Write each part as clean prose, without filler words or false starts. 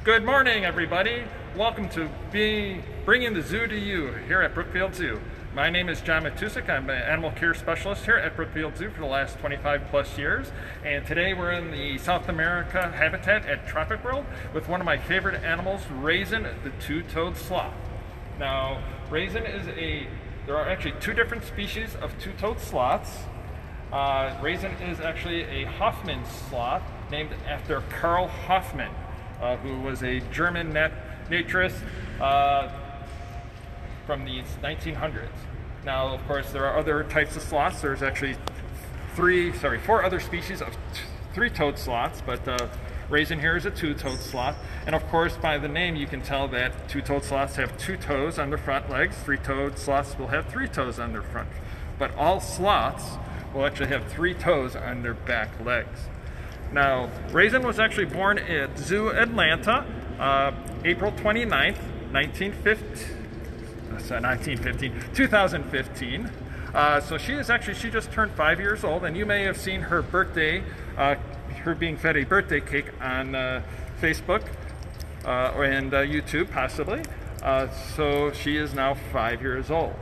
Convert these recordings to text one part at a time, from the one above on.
Good morning, everybody. Welcome to bringing the zoo to you here at Brookfield Zoo. My name is John Matusik. I'm an animal care specialist here at Brookfield Zoo for the last 25 plus years. And today we're in the South America habitat at Tropic World with one of my favorite animals, Raisin, the two-toed sloth. Now, Raisin there are actually two different species of two-toed sloths. Raisin is actually a Hoffman sloth named after Carl Hoffman, who was a German naturalist from the 1900s. Now, of course, there are other types of sloths. There's actually four other species of three-toed sloths, but Raisin here is a two-toed sloth. And of course, by the name, you can tell that two-toed sloths have two toes on their front legs. Three-toed sloths will have three toes on their front. But all sloths will actually have three toes on their back legs. Now, Raisin was actually born at Zoo Atlanta, April 29th, 2015. So she just turned 5 years old, and you may have seen her birthday, her being fed a birthday cake on Facebook and YouTube, possibly. So she is now 5 years old.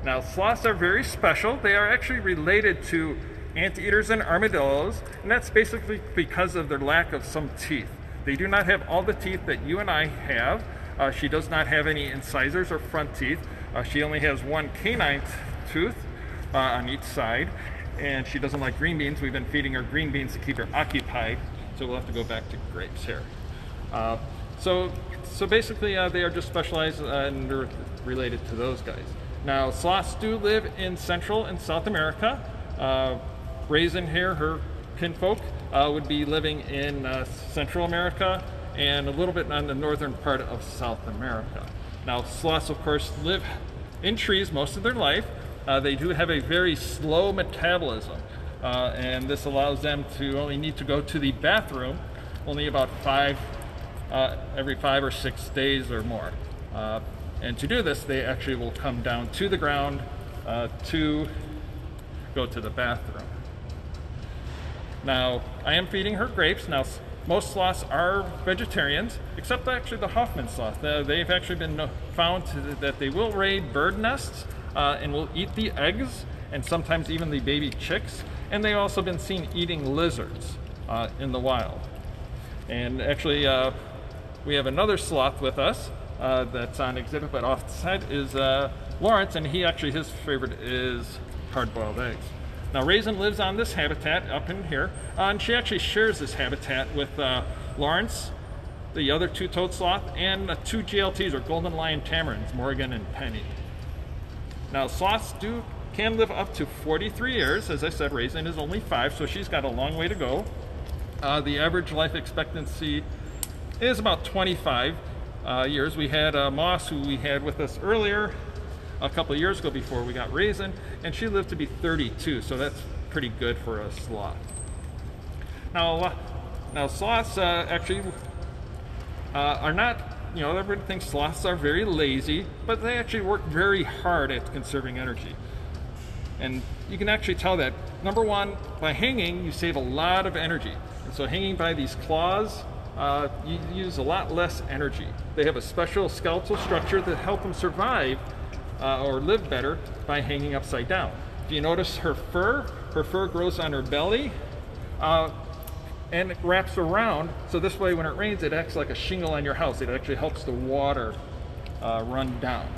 Now, sloths are very special. They are actually related to anteaters and armadillos, and that's basically because of their lack of some teeth. They do not have all the teeth that you and I have. She does not have any incisors or front teeth. She only has one canine tooth on each side, and she doesn't like green beans. We've been feeding her green beans to keep her occupied, so we'll have to go back to grapes here. So basically they are just specialized and they're related to those guys. Now, sloths do live in Central and South America. Raisin here, her kinfolk, would be living in Central America and a little bit on the northern part of South America. Now, sloths, of course, live in trees most of their life. They do have a very slow metabolism, and this allows them to only need to go to the bathroom only about every 5 or 6 days or more. And to do this, they actually will come down to the ground to go to the bathroom. Now, I am feeding her grapes. Now, most sloths are vegetarians, except actually the Hoffman sloth. They've actually been found that they will raid bird nests and will eat the eggs and sometimes even the baby chicks. And they've also been seen eating lizards in the wild. And actually, we have another sloth with us that's on exhibit, but off the side is Lawrence, and his favorite is hard-boiled eggs. Now, Raisin lives on this habitat up in here, and she actually shares this habitat with Lawrence, the other two-toed sloth, and two GLTs, or golden lion tamarins, Morgan and Penny. Now, sloths can live up to 43 years. As I said, Raisin is only 5, so she's got a long way to go. The average life expectancy is about 25 years. We had Moss, who we had with us earlier, a couple of years ago before we got Raisin, and she lived to be 32, so that's pretty good for a sloth. Now sloths actually are not, everybody thinks sloths are very lazy, but they actually work very hard at conserving energy. And you can actually tell that, number one, by hanging, you save a lot of energy. And so hanging by these claws, you use a lot less energy. They have a special skeletal structure that helps them survive or live better by hanging upside down. If you notice her fur grows on her belly and it wraps around, so this way when it rains it acts like a shingle on your house. It actually helps the water run down.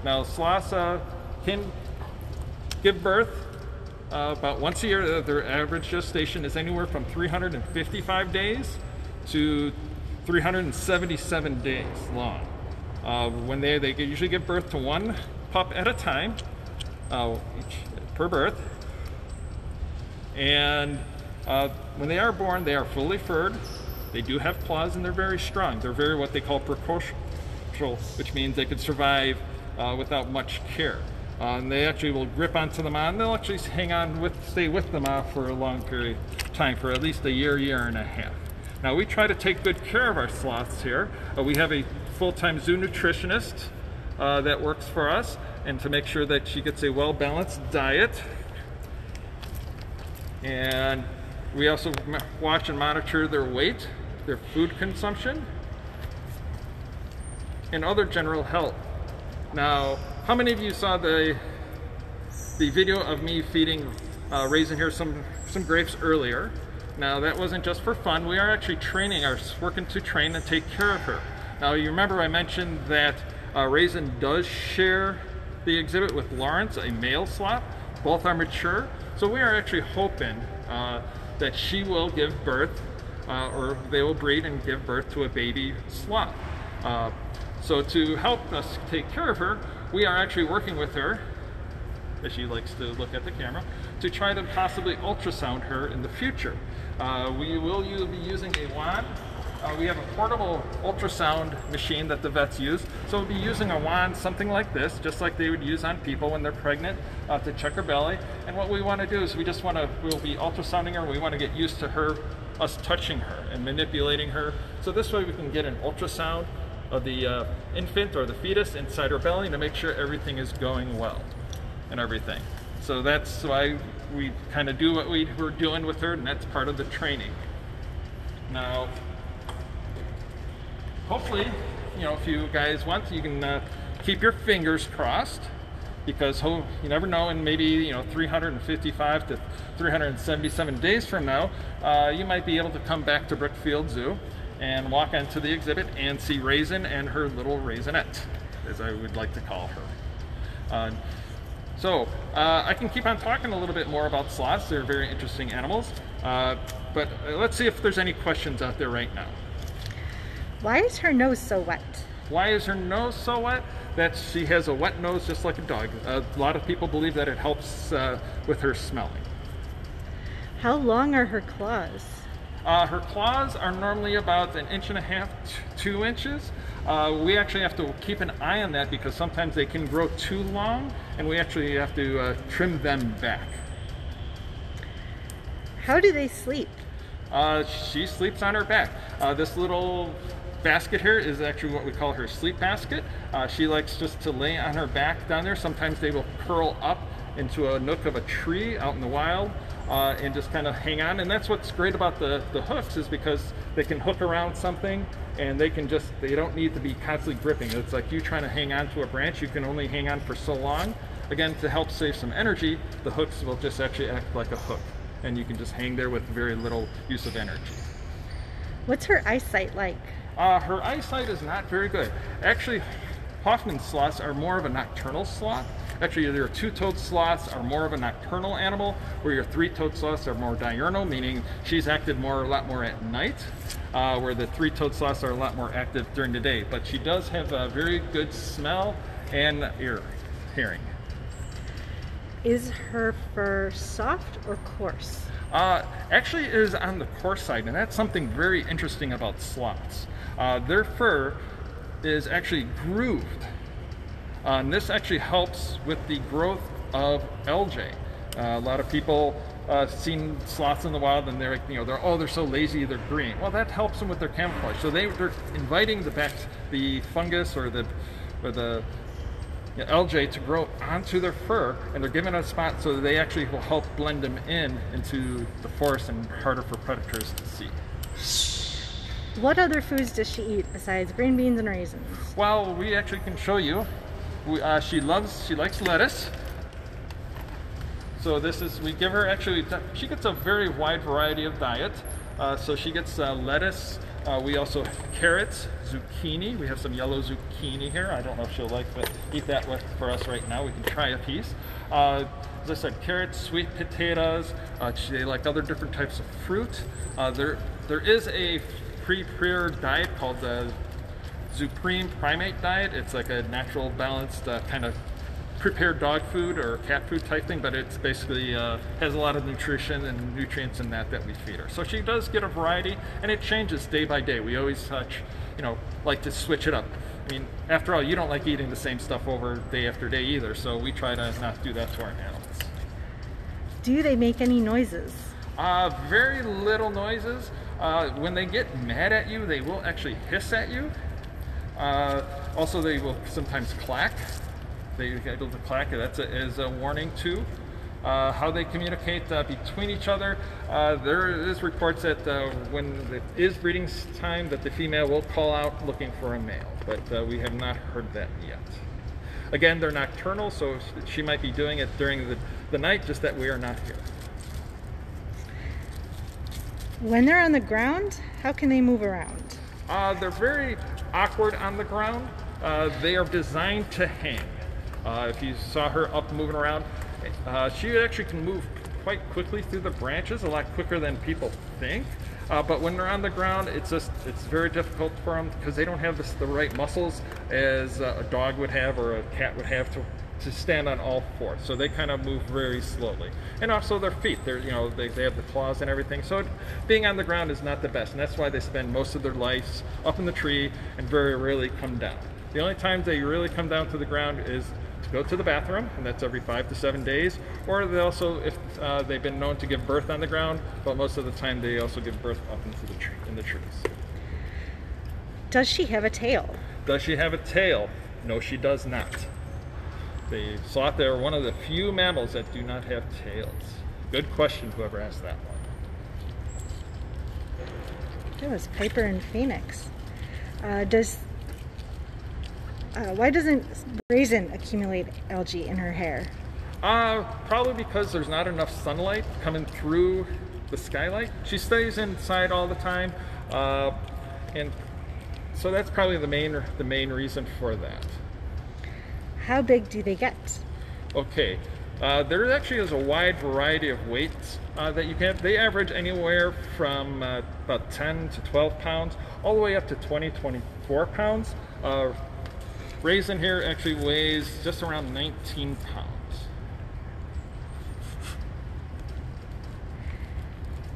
Now, sloths can give birth about once a year. Their average gestation is anywhere from 355 days to 377 days long. When they usually give birth to one pup at a time, per birth. And when they are born, they are fully furred. They do have claws, and they're very strong. They're very what they call precocial, which means they could survive without much care. And they actually will grip onto the mom. They'll actually stay with the mom for a long period of time, for at least a year and a half. Now, we try to take good care of our sloths here. We have a full-time zoo nutritionist that works for us, and to make sure that she gets a well-balanced diet. And we also watch and monitor their weight, their food consumption, and other general health. Now, how many of you saw the video of me feeding Raisin here some grapes earlier? Now, that wasn't just for fun. We are actually working to train and take care of her. Now, you remember I mentioned that Raisin does share the exhibit with Lawrence, a male sloth. Both are mature, so we are actually hoping that she will give birth, or they will breed and give birth to a baby sloth. So to help us take care of her, we are actually working with her, as she likes to look at the camera, to try to possibly ultrasound her in the future. We will be using a wand. We have a portable ultrasound machine that the vets use. So we'll be using a wand, something like this, just like they would use on people when they're pregnant, to check her belly. And what we want to do is we'll be ultrasounding her. We want to get used to us touching her and manipulating her. So this way we can get an ultrasound of the infant or the fetus inside her belly to make sure everything is going well and everything. So that's why we kind of do what we're doing with her, and that's part of the training. Now, hopefully, if you guys want, you can keep your fingers crossed, because you never know, and maybe 355 to 377 days from now, you might be able to come back to Brookfield Zoo and walk onto the exhibit and see Raisin and her little Raisinette, as I would like to call her. So I can keep on talking a little bit more about sloths. They're very interesting animals, but let's see if there's any questions out there right now. Why is her nose so wet? Why is her nose so wet? That she has a wet nose just like a dog. A lot of people believe that it helps with her smelling. How long are her claws? Her claws are normally about 1.5 inches, 2 inches. We actually have to keep an eye on that because sometimes they can grow too long, and we actually have to trim them back. How do they sleep? She sleeps on her back. This little basket here is actually what we call her sleep basket. She likes just to lay on her back down there. Sometimes they will curl up into a nook of a tree out in the wild and just kind of hang on. And that's what's great about the hooks, is because they can hook around something and they don't need to be constantly gripping. It's like you trying to hang on to a branch, you can only hang on for so long. Again, to help save some energy, the hooks will just actually act like a hook, and you can just hang there with very little use of energy. What's her eyesight like? Her eyesight is not very good. Actually, Hoffman sloths are more of a nocturnal sloth. Actually, your two-toed sloths are more of a nocturnal animal, where your three-toed sloths are more diurnal, meaning she's active a lot more at night, where the three-toed sloths are a lot more active during the day. But she does have a very good smell and hearing. Is her fur soft or coarse? Actually, it is on the coarse side, and that's something very interesting about sloths. Their fur is actually grooved. And this actually helps with the growth of algae. A lot of people seen sloths in the wild, and they're like, they're so lazy, they're green. Well, that helps them with their camouflage. So they're inviting the fungus or the algae to grow onto their fur, and they're given a spot so that they actually will help blend them into the forest and harder for predators to see. What other foods does she eat besides green beans and raisins? Well, we actually can show you. She likes lettuce. So we give her, she gets a very wide variety of diet. So she gets lettuce. We also have carrots, zucchini. We have some yellow zucchini here. I don't know if she'll eat that for us right now. We can try a piece. As I said, carrots, sweet potatoes. They like other different types of fruit. There is a prepared diet called the Supreme Primate diet. It's like a natural, balanced kind of prepared dog food or cat food type thing, but it's basically has a lot of nutrition and nutrients in that we feed her. So she does get a variety, and it changes day by day. We always like to switch it up. I mean, after all, you don't like eating the same stuff over day after day either, so we try to not do that to our animals. Do they make any noises? Very little noises. When they get mad at you, they will actually hiss at you. Also, they will sometimes clack. They able to clack. That is a warning too. How they communicate between each other, there is reports that when it is breeding time that the female will call out looking for a male, but we have not heard that yet. Again, they're nocturnal, so she might be doing it during the night, just that we are not here. When they're on the ground, how can they move around? They're very awkward on the ground. They are designed to hang. If you saw her up moving around, she actually can move quite quickly through the branches, a lot quicker than people think. But when they're on the ground, it's very difficult for them because they don't have the right muscles as a dog would have or a cat would have to stand on all fours. So they kind of move very slowly. And also their feet, they have the claws and everything. So being on the ground is not the best, and that's why they spend most of their lives up in the tree and very rarely come down. The only times they really come down to the ground is to go to the bathroom, and that's every 5 to 7 days, or they also, if they've been known to give birth on the ground, but most of the time they also give birth up into the tree, in the trees. Does she have a tail? Does she have a tail? No, she does not. The sloth are one of the few mammals that do not have tails. Good question, whoever asked that one. That was Piper and Phoenix. Why doesn't Raisin accumulate algae in her hair? Probably because there's not enough sunlight coming through the skylight. She stays inside all the time, and so that's probably the main reason for that. How big do they get? Okay, there actually is a wide variety of weights that you can. They average anywhere from about 10 to 12 pounds, all the way up to 20, 24 pounds. Raisin here actually weighs just around 19 pounds.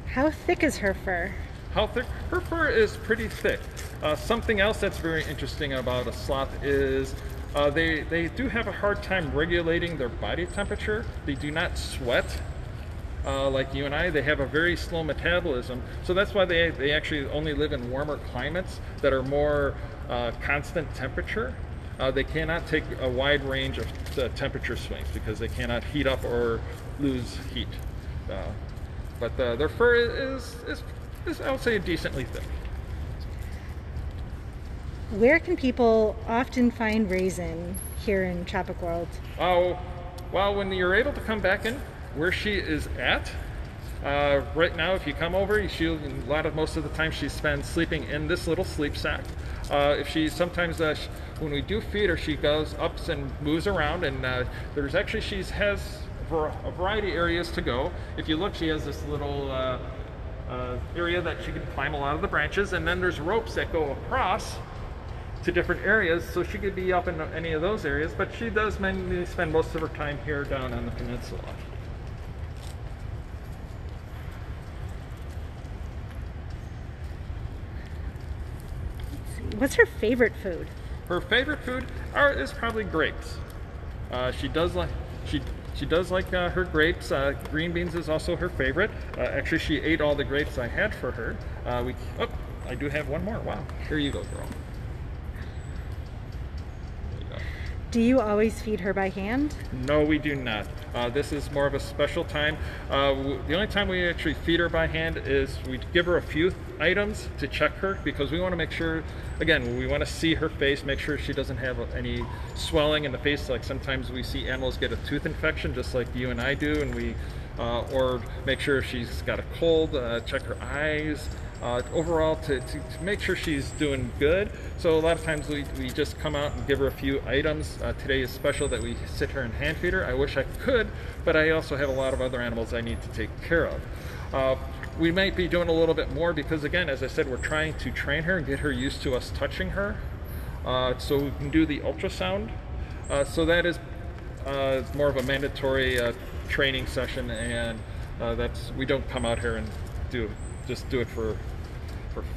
How thick is her fur? How thick? Her fur is pretty thick. Something else that's very interesting about a sloth is they do have a hard time regulating their body temperature. They do not sweat like you and I. They have a very slow metabolism, so that's why they actually only live in warmer climates that are more constant temperature. They cannot take a wide range of temperature swings because they cannot heat up or lose heat. But their fur is, I would say, decently thick. Where can people often find Raisin here in Tropic World? Oh, well, when you're able to come back in where she is at, right now, if you come over, most of the time she spends sleeping in this little sleep sack. If she sometimes, when we do feed her, she goes up and moves around, and there's actually has a variety of areas to go. If you look, she has this little area that she can climb a lot of the branches, and then there's ropes that go across to different areas, so she could be up in any of those areas, but she does mainly spend most of her time here down on the peninsula. What's her favorite food? Her favorite food is probably grapes. She does like her grapes. Green beans is also her favorite. Actually, she ate all the grapes I had for her. I do have one more. Wow, here you go, girl. Do you always feed her by hand? No, we do not. This is more of a special time. The only time we actually feed her by hand is we give her a few items to check her, because we want to make sure, again, we want to see her face, make sure she doesn't have any swelling in the face. Like sometimes we see animals get a tooth infection, just like you and I do, and or make sure if she's got a cold, check her eyes. Overall to make sure she's doing good. So a lot of times we just come out and give her a few items. Today is special that we sit her and hand feed her. I wish I could, but I also have a lot of other animals I need to take care of. We might be doing a little bit more because, again, as I said, we're trying to train her and get her used to us touching her, so we can do the ultrasound. So that is more of a mandatory training session, and we don't come out here and just do it for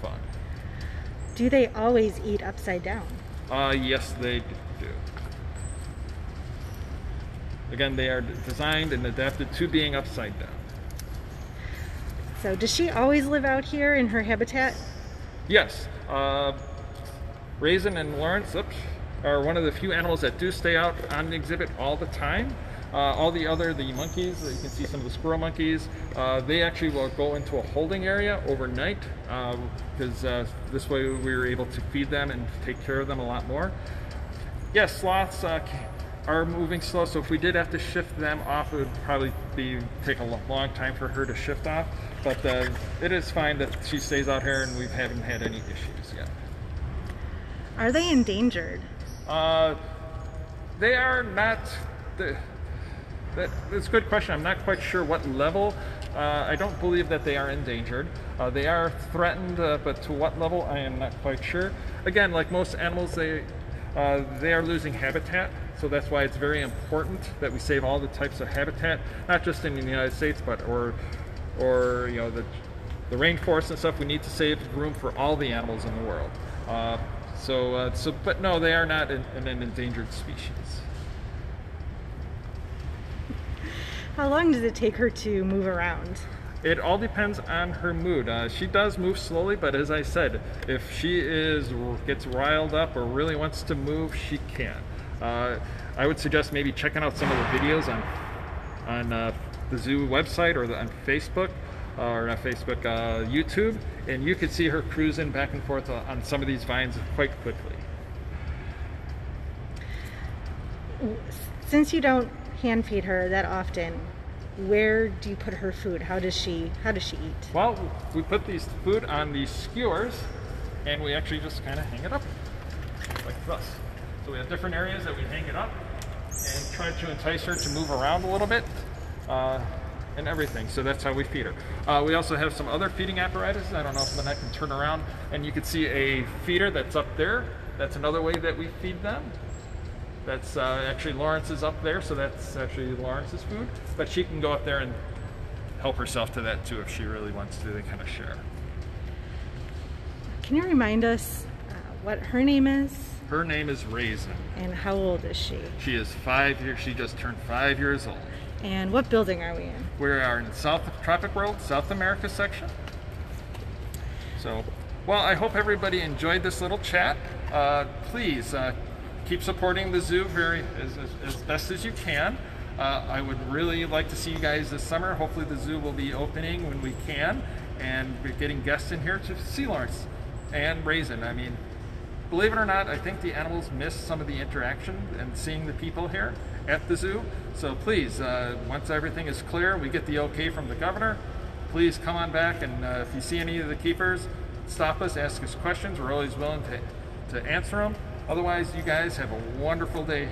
fun. Do they always eat upside down? Yes, they do. Again, they are designed and adapted to being upside down. So does she always live out here in her habitat? Yes. Raisin and Lawrence are one of the few animals that do stay out on the exhibit all the time. All the monkeys, you can see some of the squirrel monkeys, they actually will go into a holding area overnight because this way we were able to feed them and take care of them a lot more. Yes, sloths are moving slow, so if we did have to shift them off, it would probably take a long time for her to shift off. But it is fine that she stays out here, and we haven't had any issues yet. Are they endangered? They are not. That's a good question. I'm not quite sure what level. I don't believe that they are endangered. They are threatened, but to what level, I am not quite sure. Again, like most animals, they are losing habitat, so that's why it's very important that we save all the types of habitat, not just in the United States, but or you know, the rainforest and stuff. We need to save room for all the animals in the world. But no, they are not an endangered species. How long does it take her to move around? It all depends on her mood. She does move slowly, but as I said, if she gets riled up or really wants to move, she can. I would suggest maybe checking out some of the videos on the zoo website or on Facebook, or not Facebook, YouTube, and you could see her cruising back and forth on some of these vines quite quickly. Since you don't hand feed her that often, where do you put her food? How does she eat? Well, we put these food on these skewers, and we actually just kind of hang it up like this. So we have different areas that we hang it up and try to entice her to move around a little bit and everything. So that's how we feed her. We also have some other feeding apparatus. I don't know if I can turn around, and you can see a feeder that's up there. That's another way that we feed them. That's actually Lawrence's up there, so that's actually Lawrence's food. But she can go up there and help herself to that too if she really wants to. They kind of share. Can you remind us what her name is? Her name is Raisin. And how old is she? She is 5 years. She just turned 5 years old. And what building are we in? We are in Tropic World, South America section. So, well, I hope everybody enjoyed this little chat. Please keep supporting the zoo as best as you can. I would really like to see you guys this summer. Hopefully the zoo will be opening when we can, and we're getting guests in here to see Lawrence and Raisin. I mean, believe it or not, I think the animals miss some of the interaction and seeing the people here at the zoo. So please, once everything is clear, we get the okay from the governor, please come on back, and if you see any of the keepers, stop us, ask us questions. We're always willing to answer them. Otherwise, you guys have a wonderful day.